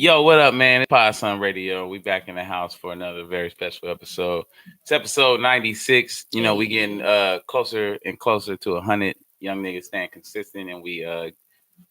Yo, what up, man? It's Podson Radio. We back in the house for another very special episode. It's episode 96. You know, we getting closer and closer to 100 young niggas staying consistent, and we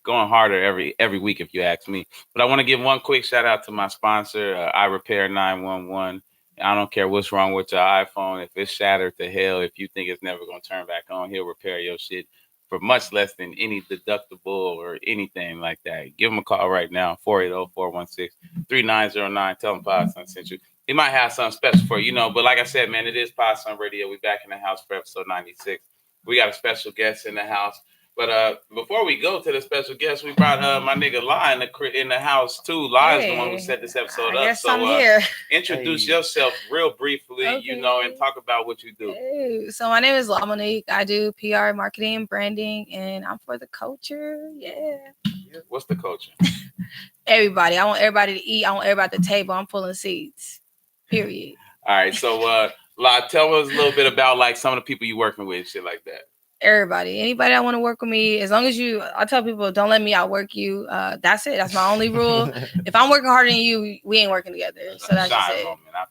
going harder every week, if you ask me. But I want to give one quick shout out to my sponsor, I Repair 911. I don't care what's wrong with your iPhone. If it's shattered to hell, if you think it's never going to turn back on, he'll repair your shit for much less than any deductible or anything like that. Give him a call right now, 480-416-3909. Tell him Podson sent you. He might have something special for you, but like I said, man, it is Podson Radio. We back in the house for episode 96. We got a special guest in the house. But before we go to the special guest, we brought my nigga Lai in the house too. Lai's the one who set this episode up. So I'm here. Introduce yourself real briefly, and talk about what you do. So my name is La Monique. I do PR, marketing, branding, and I'm for the culture. Yeah. What's the culture? Everybody. I want everybody to eat. I want everybody at the table. I'm pulling seats. Period. All right. So La, tell us a little bit about like some of the people you working with and shit like that. Everybody, anybody that want to work with me, as long as I tell people, don't let me outwork you. That's it. That's my only rule. If I'm working harder than you, we ain't working together. So that's just it.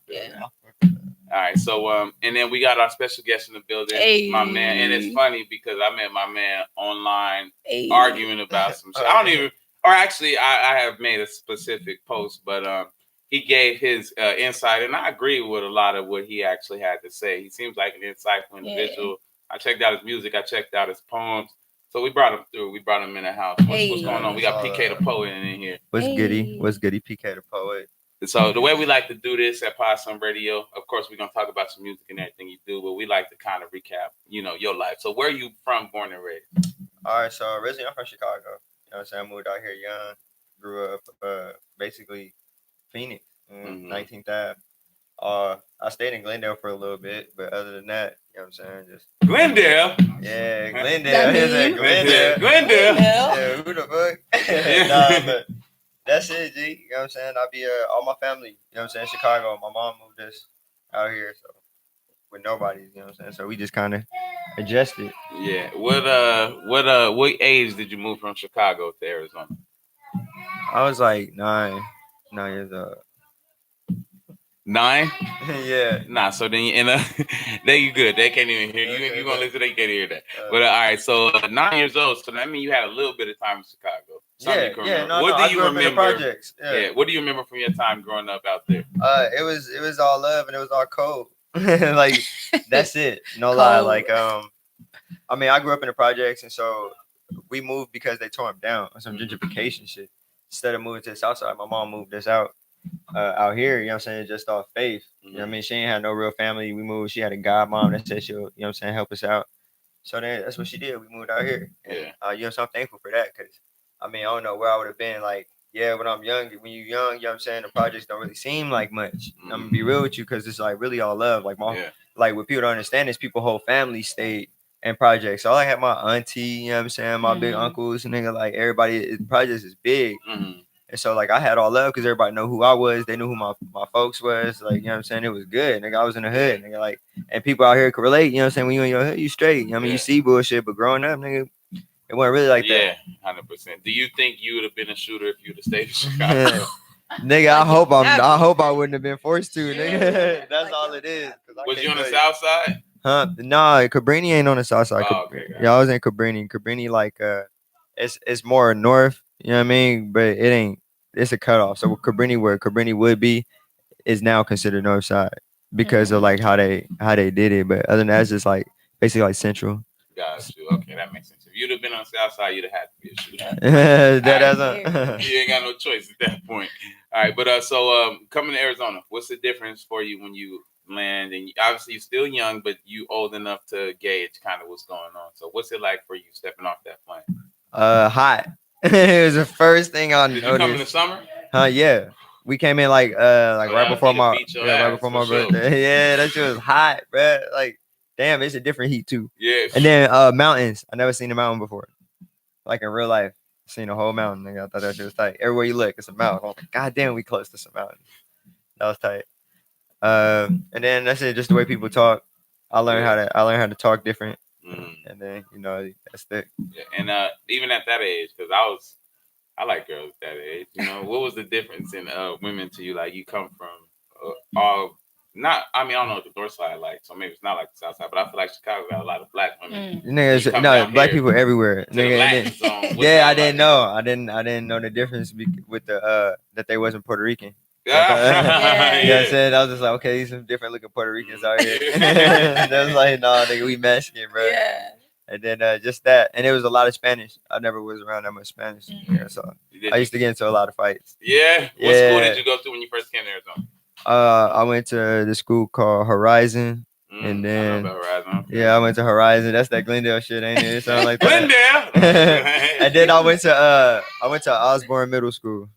Yeah. All right. So and then we got our special guest in the building, my man. And it's funny because I met my man online arguing about some shit. I don't even, or actually, I have made a specific post, but he gave his insight, and I agree with a lot of what he actually had to say. He seems like an insightful individual. I checked out his music. I checked out his poems. So we brought him through. We brought him in the house. What's going on? We got PK the Poet in here. What's goody? What's goody? PK the Poet. So the way we like to do this at Podson Radio, of course, we're going to talk about some music and everything you do, but we like to kind of recap, your life. So where are you from, born and raised? All right. So originally I'm from Chicago. You know what I'm saying? I moved out here young. Grew up basically Phoenix, 19th Ave. I stayed in Glendale for a little bit, but other than that, you know what I'm saying? Just Glendale? Yeah, Glendale. Glendale. Yeah, who the fuck? Nah, but that's it, G. You know what I'm saying? I'll be all my family, you know what I'm saying? Chicago. My mom moved us out here, so with nobody, you know what I'm saying? So we just kind of adjusted. Yeah. What age did you move from Chicago to Arizona? I was like 9 years old. 9? Yeah. Nah, so then there you good. They can't even hear you. Okay, you gonna listen, they can't hear that. But all right, so 9 years old. So that means you had a little bit of time in Chicago. What do you remember? Projects. Yeah. What do you remember from your time growing up out there? It was all love and it was all cold. Like that's it. No lie. Like I grew up in the projects, and so we moved because they tore them down on some gentrification shit. Instead of moving to the south side, my mom moved us out here, you know what I'm saying, just off faith. You know what I mean? She ain't had no real family. We moved. She had a godmom that said she'll, you know what I'm saying, help us out. So then that's what she did. We moved out here. And, so I'm thankful for that because, I don't know where I would have been. Like, when I'm young, when you're young, you know what I'm saying, the projects don't really seem like much. I'm going to be real with you because it's like really all love. Like, like what people don't understand is people whole family stayed in projects. So I had my auntie, you know what I'm saying, my big uncles, and nigga, like everybody, projects is big. And so, like, I had all love because everybody know who I was. They knew who my folks was. Like, you know what I'm saying? It was good. Nigga, I was in the hood. Nigga, like, and people out here could relate. You know what I'm saying? When you in your hood, you straight. You know what I mean? You see bullshit, but growing up, nigga, it wasn't really like that. Yeah, 100%. Do you think you would have been a shooter if you'd have stayed in Chicago? Nigga, I hope I wouldn't have been forced to, nigga. That's all it is. Was you on the south side? Huh? Nah, Cabrini ain't on the south side. Okay. Yeah, I was in Cabrini. Cabrini, like, it's more north. You know what I mean? But it ain't. It's a cutoff. So where Cabrini would be is now considered north side because of like how they did it. But other than that, it's just like basically like central. Got you. Okay, that makes sense. If you'd have been on the south side, you'd have had to be a shooter. You ain't got no choice at that point. All right, but so coming to Arizona, what's the difference for you when you land? And obviously you're still young, but you old enough to gauge kind of what's going on. So what's it like for you stepping off that plane? Hot. It was the first thing I noticed. Did you come in the summer? Yeah. We came in like right before my birthday. Yeah, that shit was hot, bro. Like, damn, it's a different heat too. Yeah. And then mountains. I never seen a mountain before. Like in real life. Seen a whole mountain. Nigga. I thought that shit was tight. Everywhere you look, it's a mountain. I'm like, God damn, we close to some mountains. That was tight. And then that's it, just the way people talk. I learned how to talk different. And then, that's it. Yeah. And even at that age, because I I like girls that age. You know, what was the difference in women to you? Like, you come from all not. I mean, I don't know what the north side like, so maybe it's not like the south side. But I feel like Chicago got a lot of black women. Niggas, no, black people everywhere. Nigga, yeah, I didn't know. I didn't know the difference with the that they wasn't Puerto Rican. Yeah. Yeah, I said I was just like, okay, these some different looking Puerto Ricans out here. That was like, no, nigga, we Mexican, bro. Yeah. And then just that, and it was a lot of Spanish. I never was around that much Spanish. Yeah, so I used to get into a lot of fights. Yeah. What school did you go to when you first came to Arizona? I went to the school called Horizon. And then, I know about Horizon. yeah, I went to Horizon. That's that Glendale shit, ain't it? Something like that. Glendale. And then I went to Osborne Middle School.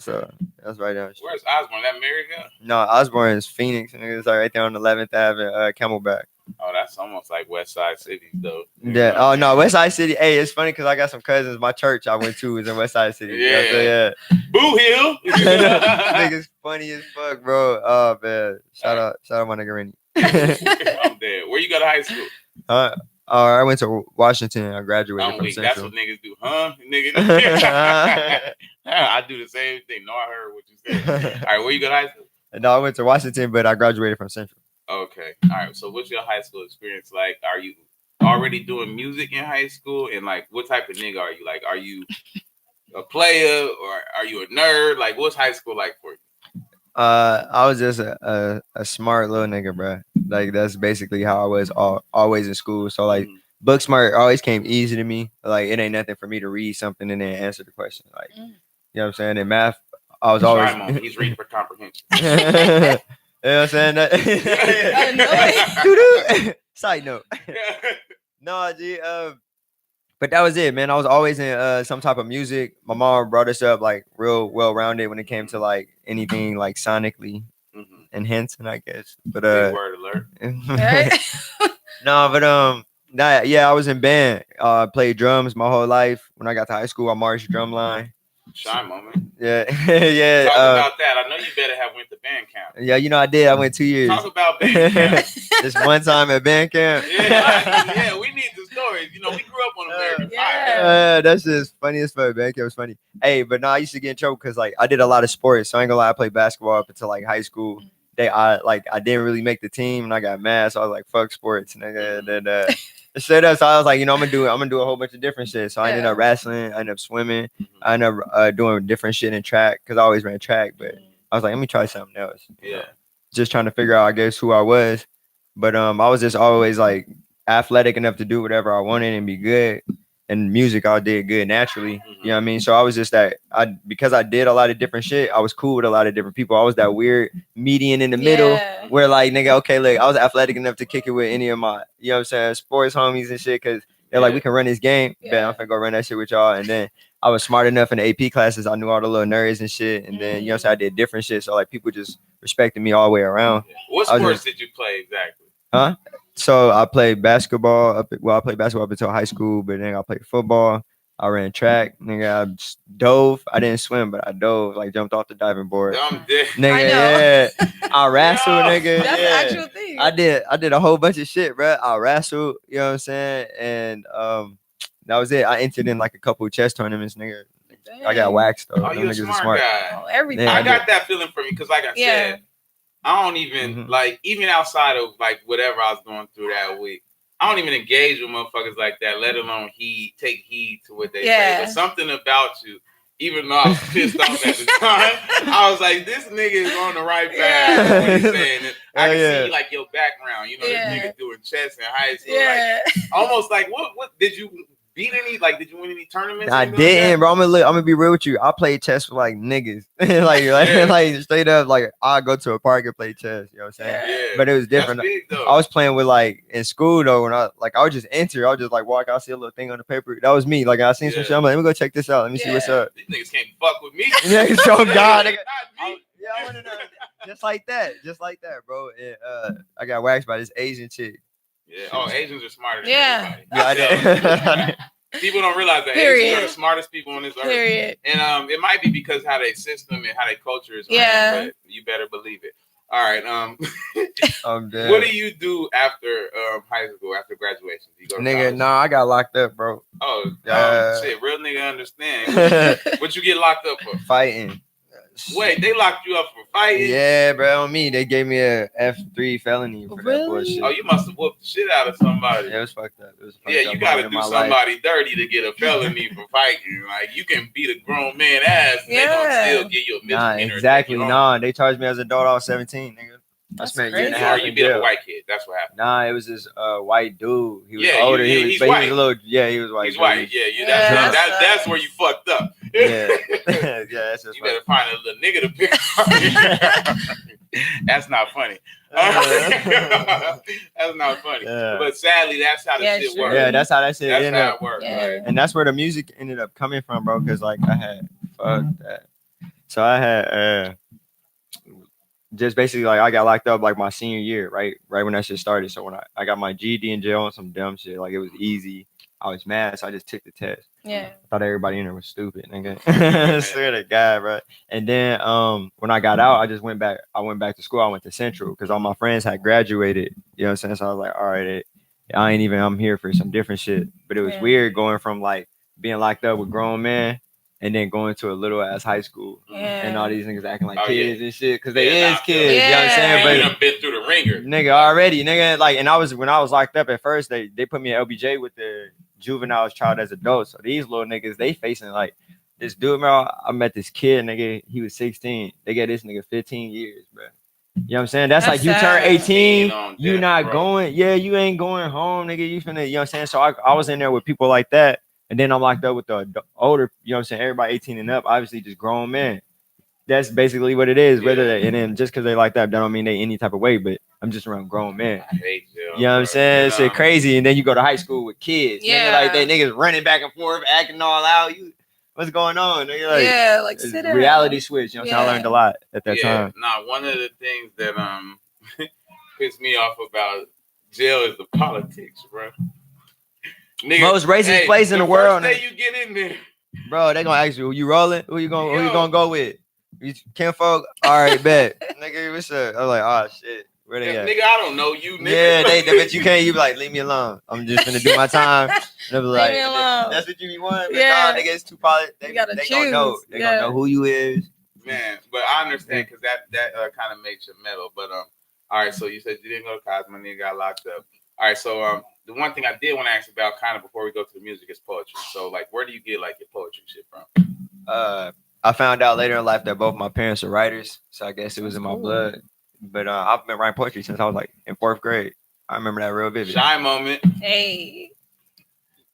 So that's right down. Where's Osborne? That Maryville? No, Osborne is Phoenix, and it's like right there on 11th Ave at Camelback. Oh, that's almost like West Side City, though. Yeah. Oh no, West Side City. Hey, it's funny because I got some cousins. My church I went to was in West Side City. Yeah. Yeah. Boo Hill. Niggas funny as fuck, bro. Oh man. Shout out my nigga Rennie. I'm dead. Where you go to high school? I went to Washington. I graduated from Central. That's what niggas do, huh? Nigga. I do the same thing. No, I heard what you said. All right, where you go to high school? No, I went to Washington, but I graduated from Central. Okay. All right. So what's your high school experience like? Are you already doing music in high school? And like, what type of nigga are you? Like, are you a player or are you a nerd? Like, what's high school like for you? I was just a smart little nigga, bro. Like that's basically how I was always in school. So like book smart always came easy to me. Like it ain't nothing for me to read something and then answer the question. Like you know what I'm saying? In math, I was always he's reading for comprehension. You know what I'm saying? Side note. No, G, but that was it, man. I was always in some type of music. My mom brought us up like real well rounded when it came to like anything like sonically enhancing, I guess. But big word alert. No, but yeah, I was in band. Played drums my whole life. When I got to high school, I marched drumline. Shine moment. Yeah, yeah. Talk about that. I know you better have went to band camp. Yeah, you know I did. I went 2 years. Talk about band camp. Just one time at band camp. Yeah, we need the stories. You know, we grew up on American Pie. That's just funny as fuck. Band camp was funny. Hey, but no, I used to get in trouble because like I did a lot of sports. So I ain't gonna lie, I played basketball up until like high school. I didn't really make the team and I got mad. So I was like, fuck sports, nigga. And then straight up, so I was like, you know, I'm gonna do a whole bunch of different shit. So I ended up wrestling, I ended up swimming, I ended up doing different shit in track because I always ran track. But I was like, let me try something else. Yeah, just trying to figure out, I guess, who I was. But I was just always like athletic enough to do whatever I wanted and be good. And music, I did good naturally. You know what I mean? So I was just because I did a lot of different shit, I was cool with a lot of different people. I was that weird median in the middle where like, nigga, okay, look, I was athletic enough to kick it with any of my, you know what I'm saying, sports homies and shit. Cause they're like, we can run this game. Bet I'm finna go run that shit with y'all. And then I was smart enough in the AP classes. I knew all the little nerds and shit. And then, you know what I'm saying, I did different shit. So like people just respected me all the way around. What sports did you play exactly? Huh? So I played basketball. I played basketball up until high school, but then I played football. I ran track. Nigga, I dove. I didn't swim, but I dove. Like jumped off the diving board. I'm dead. Nigga, I wrestled, nigga. That's the actual thing. I did a whole bunch of shit, bro. I wrestled. You know what I'm saying? And that was it. I entered in like a couple of chess tournaments, nigga. Dang. I got waxed though. Oh, you a smart guy. Oh, everything. I got that feeling from you because, like I said, I don't even like even outside of like whatever I was going through that week. I don't even engage with motherfuckers like that, let alone take heed to what they say. But something about you, even though I was pissed off at the time, I was like, this nigga is on the right path. What he's saying. And I can see like your background. You know, this nigga doing chess in high school. Like, almost like what did you beat any? Like, did you win any tournaments? I didn't, bro. I'm gonna be real with you. I played chess with like niggas, like straight up. Like I go to a park and play chess. You know what I'm saying? Yeah. But it was different. Big, I was playing with like in school though. When I would just enter. I would just like walk out, see a little thing on the paper. That was me. Like I seen some shit. I'm like, let me go check this out. Let me see what's up. These niggas can't fuck with me. Yeah, so God, nigga. I want to know. Just like that, bro. And, I got waxed by this Asian chick. Yeah. Oh, Asians are smarter than everybody. Yeah, I did. People don't realize that Asians are the smartest people on this earth. And it might be because how they system and how they culture is. But you better believe it. All right. I'm dead. What do you do after high school? After graduation? Do you go to Nigga, college? nah, I got locked up, bro. Oh, shit. Real nigga understand. What you get locked up for? Fighting. Wait, they locked you up for fighting? Yeah, bro. On me, they gave me a F3 felony for that Really? bullshit. Oh, you must have whooped the shit out of somebody. Yeah, it was fucked up. It was fucked Yeah, up you gotta moment do in my life. somebody dirty to get a felony for fighting. Like, you can beat a grown man ass and they gonna still give you a Nah, misdemeanor. exactly. Nah, they charged me as an adult. I was 17, nigga. That's I spent a year and a crazy. half Or you in beat up a jail. white kid. That's what happened. Nah, it was this white dude. He was Yeah, older. he's He was white. a little. Yeah, he was white. He's white. Yeah, That's where you fucked up. Yeah, yeah, that's just You better find a little nigga to pick up. That's not funny. That's not funny. Yeah. But sadly, that's how the shit sure. works. Yeah, that's how that shit That's ended how up. it works. Yeah. Like, And that's where the music ended up coming from, bro. Cause like I had fuck that. So I had just basically like I got locked up like my senior year, right when that shit started. So when I got my GED in jail on some dumb shit, like it was easy. I was mad, so I just took the test. Yeah. I thought everybody in there was stupid, nigga. Swear to God, bro. And then when I got out, I went back to school. I went to Central because all my friends had graduated. You know what I'm saying? So I was like, all right, I'm here for some different shit. But it was weird going from like being locked up with grown men and then going to a little ass high school and all these niggas acting like kids and shit because they is kids. You know what I'm saying? But But you done been through the ringer, nigga, already, nigga. Like, and when I was locked up at first, they put me in LBJ with the juveniles trial as adults. So these little niggas, they facing like this dude, bro. I met this kid, nigga. He was 16. They got this nigga 15 years, bro. You know what I'm saying? That's like you turn 18, you not going. Yeah, you ain't going home, nigga. You finna, you know what I'm saying? So I was in there with people like that. And then I'm locked up with the older, you know what I'm saying? Everybody 18 and up, obviously just grown men. That's basically what it is. And then just because they like that don't mean they any type of way, but I'm just around grown men. I hate jail, you know what I'm saying? Shit crazy. And then you go to high school with kids. Yeah. Nigga, like they niggas running back and forth, acting all out. What's going on? Nigga, Like sit down. Reality switch. You know what I'm saying? I learned a lot at that time. Nah, one of the things that pissed me off about jail is the politics, bro. Nigga, most racist place in the world. First day you get in there, bro, they gonna ask you, you rolling? Who you gonna go with? Kinfolk? All right, bet. Nigga, what's up? I was like, oh shit. Where they at? Nigga, I don't know you, nigga. Yeah, they bet you can't. You be like, leave me alone. I'm just gonna do my time. And they be like, leave me alone. That's what you want? Yeah. Nah, nigga, it's too polished. They gonna know. They gonna know who you is. Man, but I understand because that kind of makes you mellow. But all right, so you said you didn't go to college, my nigga got locked up. All right, so the one thing I did want to ask about kind of before we go to the music is poetry. So like, where do you get like your poetry shit from? I found out later in life that both my parents are writers, so I guess it was in my blood. But I've been writing poetry since I was like in 4th grade. I remember that real vivid. Shy moment. Hey.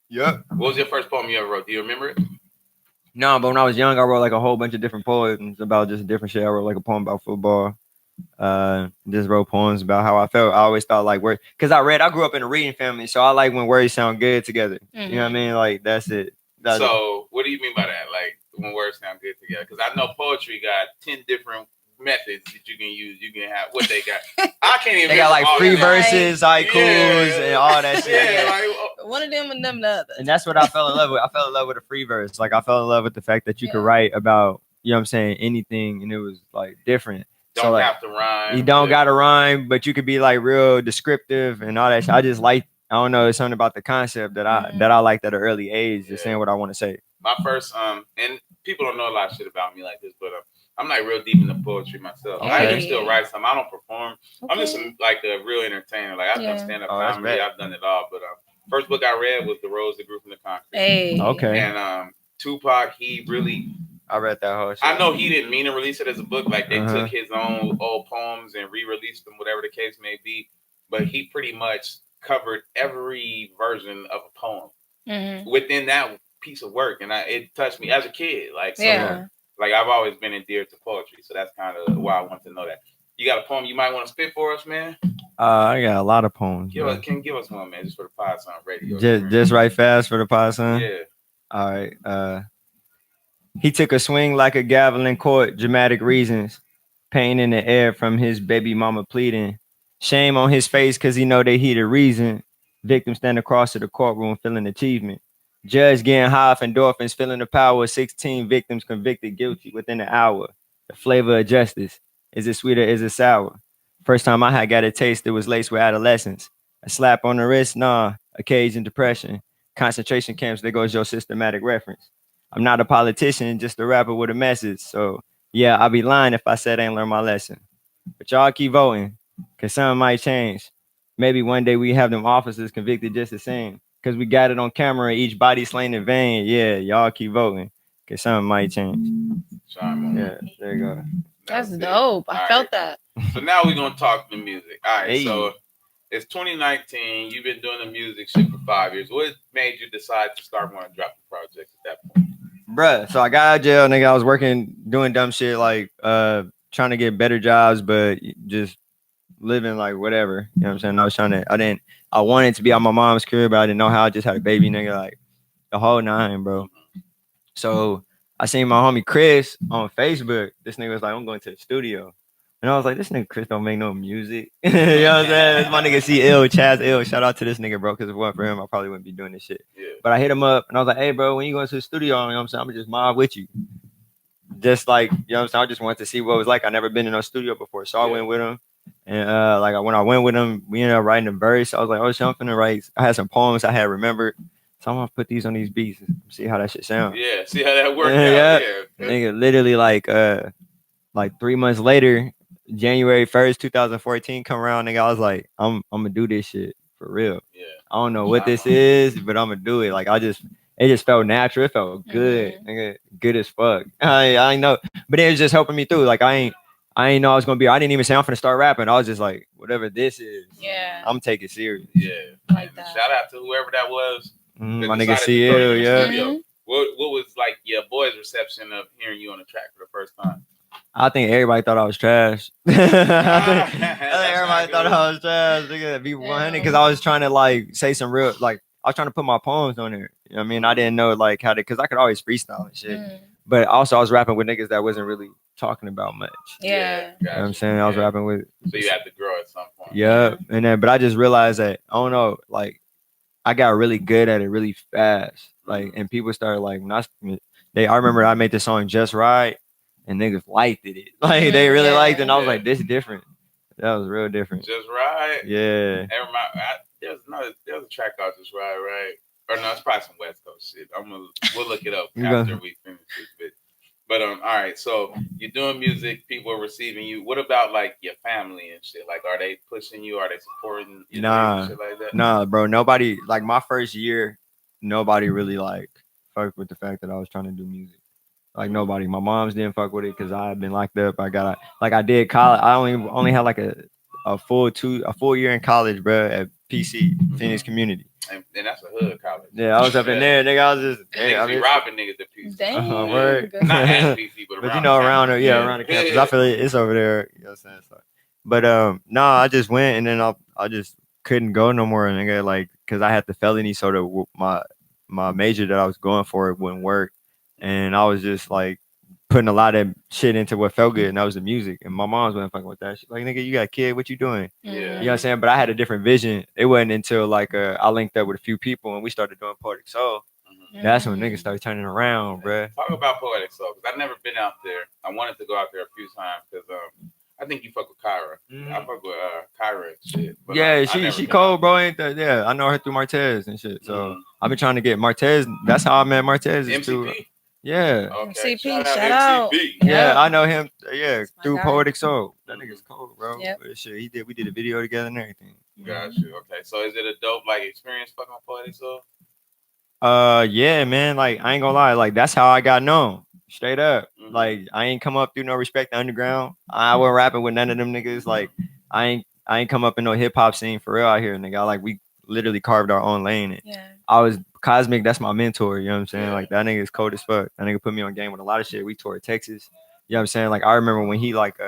Yep. What was your first poem you ever wrote? Do you remember it? No, but when I was young, I wrote like a whole bunch of different poems about just different shit. I wrote like a poem about football. Just wrote poems about how I felt. I always thought like because I grew up in a reading family, so I like when words sound good together. You know what I mean? Like that's it. What do you mean by that? Like when words sound good together? Because I know poetry got 10 different methods that you can use. You can have what they got. I can't even. They got like free verses, haikus, and all that shit. Yeah, like one of them and them the other. And that's what I fell in love with. I fell in love with a free verse. Like I fell in love with the fact that you could write about, you know what I'm saying, anything, and it was like different. Don't so, have to rhyme. You don't got to rhyme, but you could be like real descriptive and all that shit. I just like, I don't know, it's something about the concept that I liked at an early age, just saying what I want to say. My first, and people don't know a lot of shit about me like this, but I'm like real deep into poetry myself. Okay. I can still write some. I don't perform. Okay. I'm just like a real entertainer. Like I've done stand-up comedy. I've done it all. But first book I read was The Rose That Grew from the Concrete. Hey. Okay. And Tupac, he really. I read that whole shit. I know he didn't mean to release it as a book. Like they took his own old poems and re-released them, whatever the case may be. But he pretty much covered every version of a poem within that piece of work, and it touched me as a kid. Like like I've always been endeared to poetry, so that's kind of why I want to know that. You got a poem you might want to spit for us, man? I got a lot of poems. Give us one, man, just for the Podson radio. Just right fast for the Podson. Yeah. All right. He took a swing like a gavel in court, dramatic reasons, pain in the air from his baby mama pleading. Shame on his face because he know that he the reason. Victim stand across to the courtroom feeling achievement. Judge getting high off endorphins, feeling the power of 16 victims convicted guilty within an hour. The flavor of justice. Is it sweet or is it sour? First time I had got a taste, it was laced with adolescence. A slap on the wrist, nah. A cage and depression. Concentration camps, there goes your systematic reference. I'm not a politician, just a rapper with a message. So, yeah, I'd be lying if I said I ain't learned my lesson. But y'all keep voting, because something might change. Maybe one day we have them officers convicted just the same. Because we got it on camera, each body slain in vain. Yeah, y'all keep voting, because something might change. Yeah, there you go. That's dope. I felt that. So now we're going to talk the music. All right, Hey. so it's 2019. You've been doing the music shit for 5 years. What made you decide to start wanting to drop the project at that point? Bruh, so I got out of jail, nigga. I was working, doing dumb shit, like trying to get better jobs, but just living like whatever. You know what I'm saying? I wanted to be on my mom's career, but I didn't know how. I just had a baby, nigga, like the whole nine, bro. So I seen my homie Chris on Facebook. This nigga was like, I'm going to the studio. And I was like, this nigga Chris don't make no music. You know what I'm saying? It's my nigga C.L. Chaz Ill. Shout out to this nigga, bro, because if it wasn't for him, I probably wouldn't be doing this shit. Yeah. But I hit him up and I was like, hey, bro, when you going to the studio, you know what I'm saying? I'm just mob with you. Just like, you know what I'm saying? I just wanted to see what it was like. I never been in a studio before. So I went with him. And when I went with him, we ended up writing a verse. I was like, oh shit, I'm finna write. I had some poems I had remembered. So I'm gonna put these on these beats and see how that shit sounds. Yeah, see how that worked out. Yeah. Nigga, literally like 3 months later, January 1st, 2014 come around, nigga, I was like, I'm gonna do this shit for real. Yeah. I don't know what this is, but I'm gonna do it. Like it just felt natural. It felt good, nigga, good as fuck. I know, but it was just helping me through. Like I ain't know I was gonna be. I didn't even say I'm finna start rapping. I was just like, whatever this is, I'm taking it serious. Yeah, like that. Shout out to whoever that was. My nigga CL, yeah. What was like your boy's reception of hearing you on the track for the first time? I think everybody thought I was trash. I think everybody thought I was trash. Nigga, be 100 because I was trying to like say some real like I was trying to put my poems on there. You know what I mean? I didn't know like how to because I could always freestyle and shit. But also I was rapping with niggas that wasn't really talking about much. Yeah. You know what I'm saying? I was rapping with. So you had to grow at some point. Yeah. And then but I just realized that I don't know, like I got really good at it really fast. Like and people started like I remember I made the song Just Right and niggas liked it. Like they really liked it. And I was like, this is different. That was real different. Just Right. Yeah. There's a track called Just Right, right? Or no, it's probably some West Coast shit. We'll look it up after we finish this bit. But all right, so you're doing music, people are receiving you. What about like your family and shit? Like, are they pushing you? Are they supporting you? Nah, shit like that? Nah, bro. Nobody like my first year. Nobody really like fucked with the fact that I was trying to do music. Like nobody. My moms didn't fuck with it because I had been locked up. I did college. I only had like a full year in college, bro, at PC Phoenix Community. And that's a hood college. Yeah, I was up in there, nigga. I was just niggas be robbing niggas at PC. Dang. Word. Not at PC, but you know around the campus. I feel it's over there. You know what I'm saying? So, but no, I just went and then I just couldn't go no more, nigga. Like, cause I had the felony, so my major that I was going for wouldn't work, and I was just like putting a lot of shit into what felt good, and that was the music. And my mom's wasn't fucking with that. She's like, nigga, you got a kid, what you doing? Yeah. You know what I'm saying? But I had a different vision. It wasn't until like I linked up with a few people and we started doing Poetic Soul. That's when niggas started turning around, bro. Talk about Poetic Soul, because I've never been out there. I wanted to go out there a few times because I think you fuck with Kyra. I fuck with Kyra and shit. But yeah, she cold, bro. Ain't that? Yeah, I know her through Martez and shit. So I've been trying to get Martez. That's how I met Martez. MCP. Yeah. Okay. MCP, shout out. Yeah, I know him. Yeah, through guy. Poetic Soul. That nigga's cold, bro. Yep. Shit, we did a video together and everything. Got you. Okay, so is it a dope like experience fucking with Poetic Soul? Yeah, man. Like I ain't gonna lie. Like that's how I got known. Straight up. Like I ain't come up through no Respect the Underground. I wasn't rapping with none of them niggas. Like I ain't come up in no hip hop scene for real out here, nigga. Like we literally carved our own lane. I was Cosmic, that's my mentor, you know what I'm saying? Like that nigga is cold as fuck. That nigga put me on game with a lot of shit. We toured Texas. You know what I'm saying? Like I remember when he like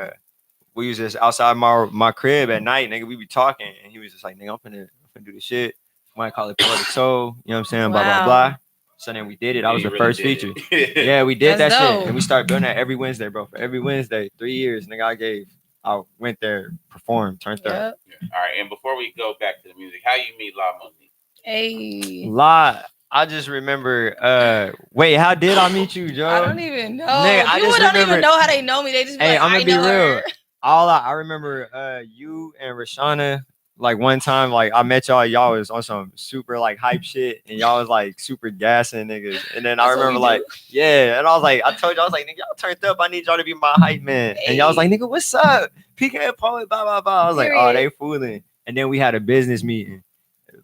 we was just outside my crib at night, nigga. We be talking and he was just like, nigga, I'm finna do this shit. Might call it Poetic Soul, you know what I'm saying? Blah blah blah. So then we did it. I was the first feature. Yeah, we did that shit. And we started doing that every Wednesday, bro. For every Wednesday, 3 years, nigga, I went there, performed, turned up. All right, and before we go back to the music, how you meet La Money? Hey. La, I just remember. Wait, how did I meet you, Joe? I don't even know. Nigga, People don't even know how they know me. They just be like, I'm gonna be real. I remember you and Rashana. Like one time, like I met y'all was on some super like hype shit, and y'all was like super gassing niggas. And then I That's what remember we like, do. yeah, and I was like, I told you, I was like, nigga, y'all turned up. I need y'all to be my hype man. And y'all was like, nigga, what's up? PK Poet, blah blah blah. I was like, oh, they fooling. And then we had a business meeting,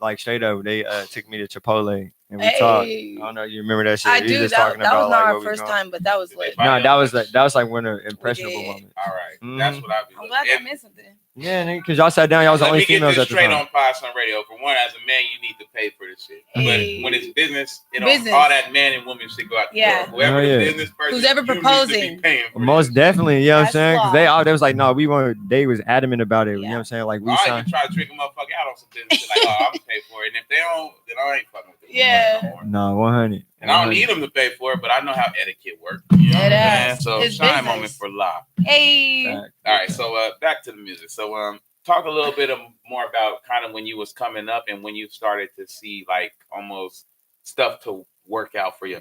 like straight up. They took me to Chipotle and we talked. I don't know, you remember that shit? I We do. just That talking was about not like our what we first doing. time, but that was like. No, that was like one of the impressionable did. moments. All right, that's what I be. I'm glad I missed something. Yeah, nigga, because y'all sat down, y'all was the only females at the straight time. on Podson Radio. For one, as a man, you need to pay for this shit. Hey. But when it's business, Business. all that man and woman shit go out the Yeah. door. Whoever the business person, who's ever you need to proposing. be paying for Most this. definitely, you know what I'm That's saying? Because flawed. they was like, no, we weren't. They was adamant about it. You know Yeah. what I'm saying? Like we I signed. even try to trick a motherfucker out on some business. Shit, like, oh, I'm gonna pay for it. And if they don't, then I ain't fucking with them. Yeah. No, 100. And I don't need them to pay for it, but I know how etiquette works. You know what I'm saying? So It's shine business. moment for La. Hey. All right, so back to the music. So talk a little bit more about kind of when you was coming up and when you started to see like almost stuff to work out for you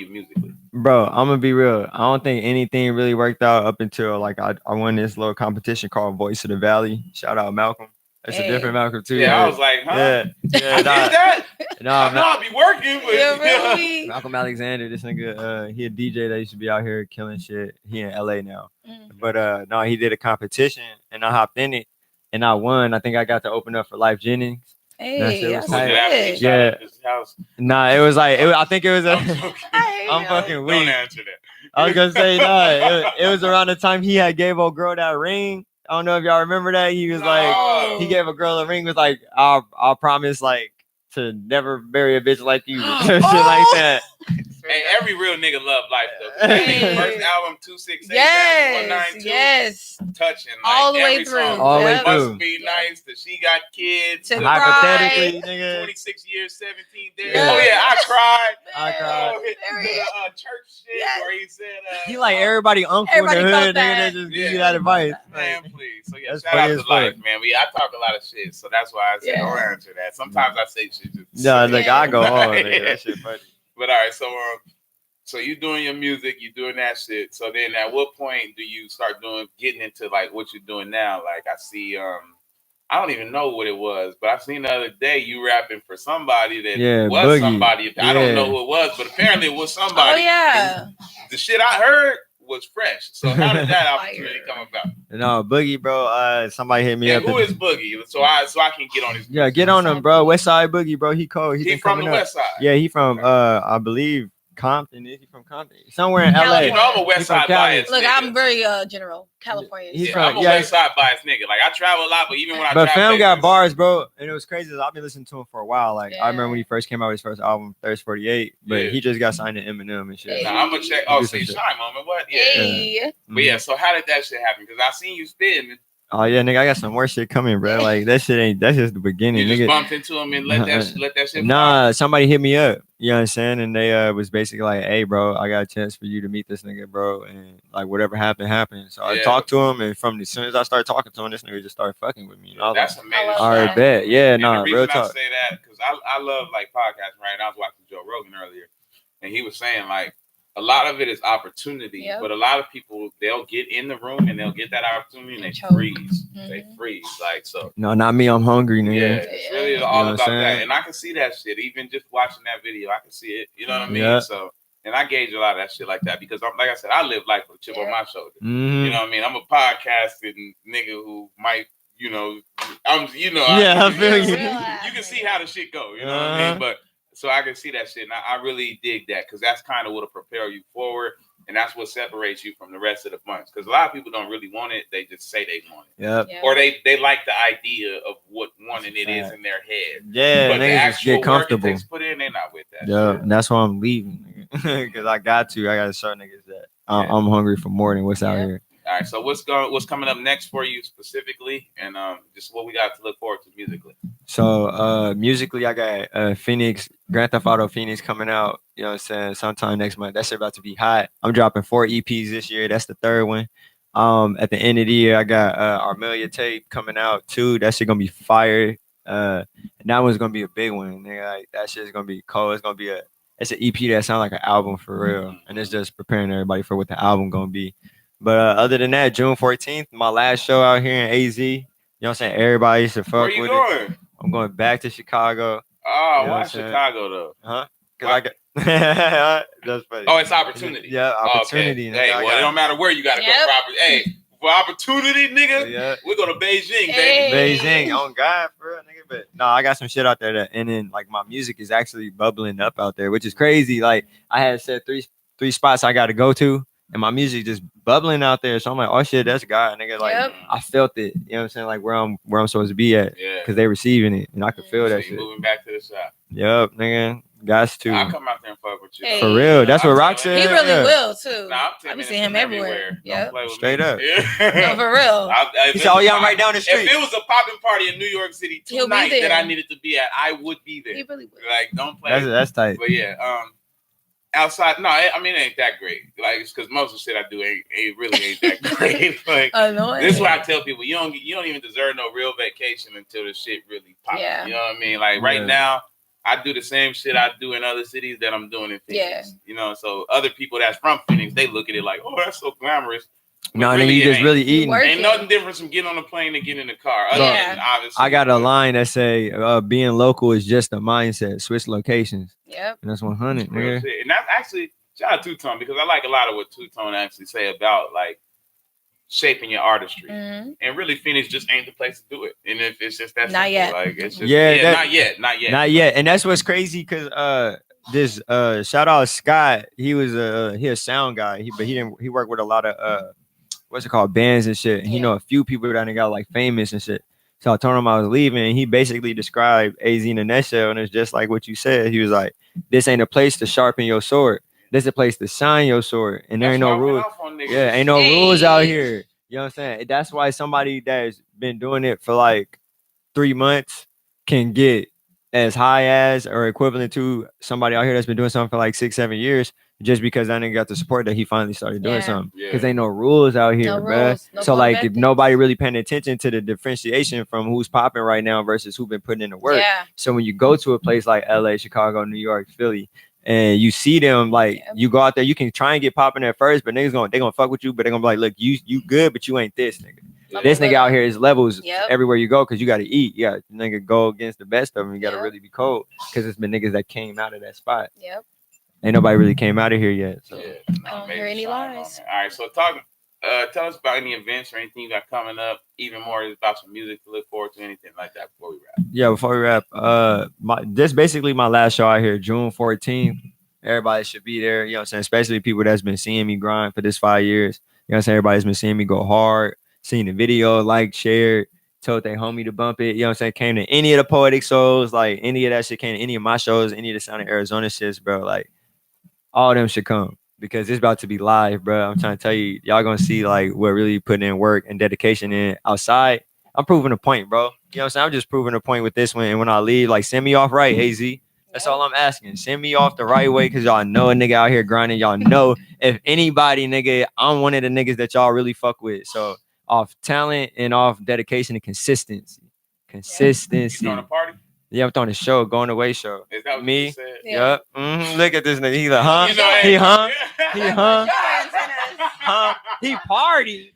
musically. Bro, I'm gonna be real. I don't think anything really worked out up until like I won this little competition called Voice of the Valley. Shout out Malcolm. That's a different Malcolm too. Yeah, I was like, huh? Yeah, I did that. No, I know I'll be working, but really? Malcolm Alexander, this nigga, he a DJ that used to be out here killing shit. He in LA now. But no, he did a competition and I hopped in it and I won. I think I got to open up for Life Jennings. Hey, that's good. Yeah. Nah, it was like I think it was a I'm fucking weak. Don't answer that. I was gonna say no. It was around the time he had gave old girl that ring. I don't know if y'all remember that. He was like, he gave a girl a ring. Was like, I'll promise like to never marry a bitch like you. Shit like that. Hey, every real nigga love Life though. That nigga first album 268, yes, 192, yes, touching like, all the way every through. Song. All the way through. Must be nice that she got kids. To Hypothetically, nigga. 26 years, 17 days. Yeah. Oh yeah, I cried. I cried. The church shit where he said He like everybody uncle in the hood, nigga, that just give you that advice. Man, please. So yeah, That's shout out funny to as Life, fuck. man. I talk a lot of shit, so that's why I said don't answer that. Sometimes I say shit. No, like I go hard, nigga. That shit funny. But all right, so you doing your music, you doing that shit. So then, at what point do you start getting into like what you're doing now? Like I see, I don't even know what it was, but I seen the other day you rapping for somebody that was Boogie. somebody. I don't know who it was, but apparently it was somebody. Oh yeah. And the shit I heard was fresh. So how did that opportunity come about? No, Boogie, bro. Somebody hit me up. Who is Boogie? So I can get on his. Yeah, get on him, bro. West Side Boogie, bro. He cold. He from the West Side. Yeah, he from I believe Compton. Is he from Compton? Somewhere in LA. You know I'm a West Side bias. Look, nigga. I'm very general. California. I'm a West Side bias nigga. Like I travel a lot, but even when I travel, fam got bars, bro. And it was crazy. I've been listening to him for a while. Like I remember when he first came out with his first album, Thirst 48, but he just got signed to Eminem and shit. Nah, I'm gonna check. Oh, see, Shine Moment. What? Yeah. But yeah, so how did that shit happen? Because I seen you spitting. Oh yeah, nigga, I got some more shit coming, bro. Like that shit ain't. That's just the beginning. You just nigga bumped into him and let that shit. Nah, somebody hit me up. You know what I'm saying? And they was basically like, "Hey, bro, I got a chance for you to meet this nigga, bro, and like whatever happened." So I talked to him, and as soon as I started talking to him, this nigga just started fucking with me. That's like, amazing. All right, bet. Yeah, and nah, the reason real talk. I say that because I love like podcasts, right? And I was watching Joe Rogan earlier, and he was saying like. A lot of it is opportunity, but a lot of people they'll get in the room and they'll get that opportunity and they freeze. They freeze, like so. No, not me. I'm hungry, nigga. Yeah, it's really all about that, and I can see that shit. Even just watching that video, I can see it. You know what I mean? Yeah. So, and I gauge a lot of that shit like that because I'm like I said, I live life with a chip on my shoulder. Mm-hmm. You know what I mean? I'm a podcasting nigga who might, I feel you. You can see how the shit go. You know what I mean? But. So I can see that shit, and I really dig that because that's kind of what'll propel you forward, and that's what separates you from the rest of the bunch. Because a lot of people don't really want it; they just say they want it, or they like the idea of what wanting it is in their head. Yeah, but the actual get comfortable. Work it takes put in, they're not with that. Yeah, and that's why I'm leaving because I got to show niggas that I'm hungry for more than what's out here. All right, so what's coming up next for you specifically, and just what we got to look forward to musically. So musically, I got Phoenix, Grand Theft Auto Phoenix coming out. You know what I'm saying? Sometime next month. That shit about to be hot. I'm dropping 4 EPs this year. That's the third one. At the end of the year, I got Armelia tape coming out too. That shit gonna be fire. And that one's gonna be a big one. Nigga, like that shit's gonna be cold. It's gonna be it's an EP that sounds like an album for real, and it's just preparing everybody for what the album gonna be. But other than that, June 14th, my last show out here in AZ. You know what I'm saying? Everybody should fuck Where you with going? it. I'm going back to Chicago. Oh, You know what why I'm saying? Chicago though? Huh? Cause Why? I got that's funny. Oh, it's opportunity. Yeah, opportunity. Okay. Hey, well, it don't matter where you gotta go for opportunity. Hey, for opportunity, nigga, Yeah. we go to Beijing, baby. Beijing, on God, bro, nigga. But no, I got some shit out there and then like my music is actually bubbling up out there, which is crazy. Like I had said three spots I got to go to, and my music just bubbling out there. So I'm like, oh shit, that's God, nigga. Like I felt it. You know what I'm saying? Like where I'm supposed to be at. Yeah. Because they receiving it, and I could feel that shit. Moving back to the shop. Yep, nigga. Gots to. I'll come out there and fuck with you. Hey. For real. That's what Rock said. He really will too. Nah, I be seeing him everywhere. Yeah. Straight up. No, for real. He said, "Oh yeah, I'm right down the street." If it was a popping party in New York City tonight that I needed to be at, I would be there. He really would. Like, don't play. That's tight. But yeah, outside, no, I mean, it ain't that great. Like, it's because most of the shit I do ain't that great. Like, this is why I tell people, you don't even deserve no real vacation until the shit really pops. Yeah. You know what I mean? Like right now, I do the same shit I do in other cities that I'm doing in Phoenix. Yeah. You know, so other people that's from Phoenix, they look at it like, oh, that's so glamorous. No, really, you just really eating. Ain't nothing different from getting on a plane and getting in the car. Other than obviously, I got a line that say, being local is just a mindset. Switch locations. Yep. And that's 100, nigga. And that's actually, shout out to Two-Tone, because I like a lot of what Two-Tone actually say about, like, shaping your artistry. And really, Phoenix just ain't the place to do it. And if it's just that not yet. Like, it's just, not yet. And that's what's crazy, because this shout out Scott, he was he a sound guy, but he worked with a lot of what's it called, bands and shit. And he know a few people that got like famous and shit. So I told him I was leaving, and he basically described AZ in a nutshell, and it's just like what you said. He was like, this ain't a place to sharpen your sword. This is a place to shine your sword. And there ain't no rules. Yeah, ain't no rules out here. You know what I'm saying? That's why somebody that's been doing it for like 3 months can get as high as or equivalent to somebody out here that's been doing something for like 6-7 years, just because that nigga got the support that he finally started doing something. Because ain't no rules out here, bro. So like, if nobody really paying attention to the differentiation from who's popping right now versus who been putting in the work. So when you go to a place like LA, Chicago, New York, Philly, and you see them, like you go out there, you can try and get popping at first, but niggas they gonna fuck with you, but they gonna be like, look, you good, but you ain't this nigga. This nigga out here is levels everywhere you go, because you got to eat. You got nigga go against the best of them. You got to really be cold, because it's been niggas that came out of that spot. Ain't nobody really came out of here yet. So. I don't hear any lies. All right, so tell us about any events or anything you got coming up, even more about some music to look forward to, anything like that before we wrap. Yeah, before we wrap, this basically my last show out here, June 14th. Everybody should be there. You know what I'm saying? Especially people that's been seeing me grind for this 5 years. You know what I'm saying? Everybody's been seeing me go hard, seen the video, like, shared, told their homie to bump it. You know what I'm saying? Came to any of the Poetic Souls, like any of that shit, came to any of my shows, any of the Sound of Arizona shits, bro. Like, all of them should come, because it's about to be live, bro. I'm trying to tell you, y'all gonna see like what really putting in work and dedication in outside. I'm proving a point, bro. You know what I'm saying? I'm just proving a point with this one. And when I leave, like, send me off right, AZ. That's all I'm asking. Send me off the right way, because y'all know a nigga out here grinding. Y'all know if anybody, nigga, I'm one of the niggas that y'all really fuck with. So off talent and off dedication and consistency. You throwing a party? Yeah, I'm throwing a show, going away show. Is that what me? You said? Yep. Look at this nigga. He like, huh? He He party.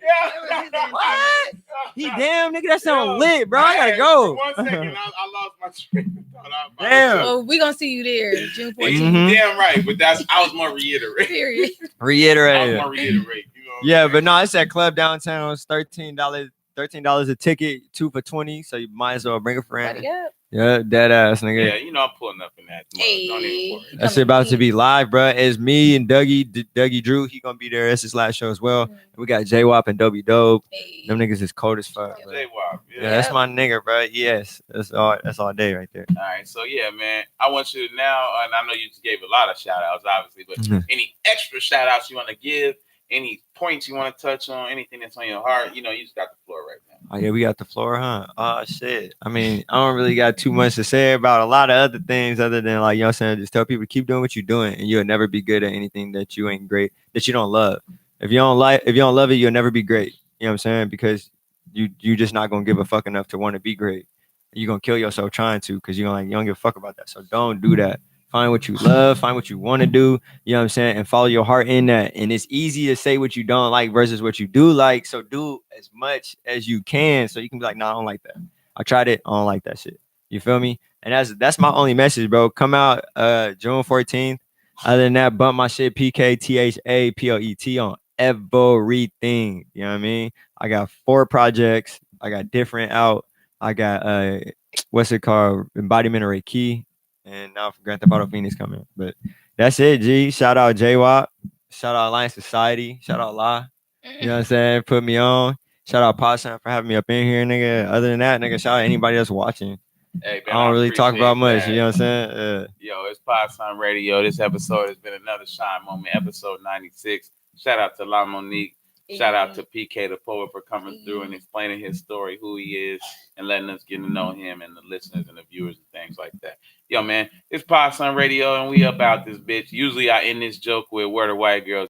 What? He damn, nigga, that sound lit, bro. I gotta go. 1 second, I lost my train of thought. Damn. Well, we gonna see you there, June 14th. Damn right, but I was more reiterate. Period. Reiterate. I was more reiterate. You know. Yeah, but no, it's at Club Downtown. It's $13 a ticket, 2 for $20. So you might as well bring a friend. Yeah, dead ass, nigga. Yeah, you know I'm pulling up in that. Hey, don't even worry. That shit about to be live, bro. It's me and Dougie Drew. He gonna be there. It's his last show as well. And we got J-Wop and Dobie Dope. Hey. Them niggas is cold as fuck. J-Wop. Yeah, that's my nigga, bro. Yes, that's all day right there. All right, so yeah, man. I want you to now, and I know you just gave a lot of shout outs, obviously, but any extra shout outs you want to give? Any points you want to touch on? Anything that's on your heart? You know, you just got the floor right now. Oh yeah, we got the floor, huh? Oh shit. I mean, I don't really got too much to say about a lot of other things other than, like, you know what I'm saying, just tell people to keep doing what you're doing, and you'll never be good at anything that you ain't great, that you don't love. If you don't love it, you'll never be great. You know what I'm saying? Because you just not gonna give a fuck enough to want to be great. You're gonna kill yourself trying to, because you don't give a fuck about that. So don't do that. Find what you love, find what you want to do, you know what I'm saying, and follow your heart in that. And it's easy to say what you don't like versus what you do like. So do as much as you can so you can be like, no, I don't like that. I tried it, I don't like that shit. You feel me? And that's my only message, bro. Come out June 14th. Other than that, bump my shit PKTHAPLET on everything. You know what I mean? I got 4 projects. I got different out. I got what's it called? Embodiment of Reiki. And now Grand Theft Auto Phoenix coming. But that's it, G. Shout out J-Wop. Shout out Alliance Society. Shout out La. You know what I'm saying? Put me on. Shout out Podson for having me up in here, nigga. Other than that, nigga, shout out anybody that's watching. Hey, man, I don't really talk about much. that. You know what I'm saying? Yo, it's Podson Radio. This episode has been another Shine Moment, episode 96. Shout out to La Monique. Shout out to PK the Poet for coming through and explaining his story, who he is, and letting us get to know him and the listeners and the viewers and things like that. Yo, man, it's Podson Radio, and we about this bitch. Usually I end this joke with where the white girls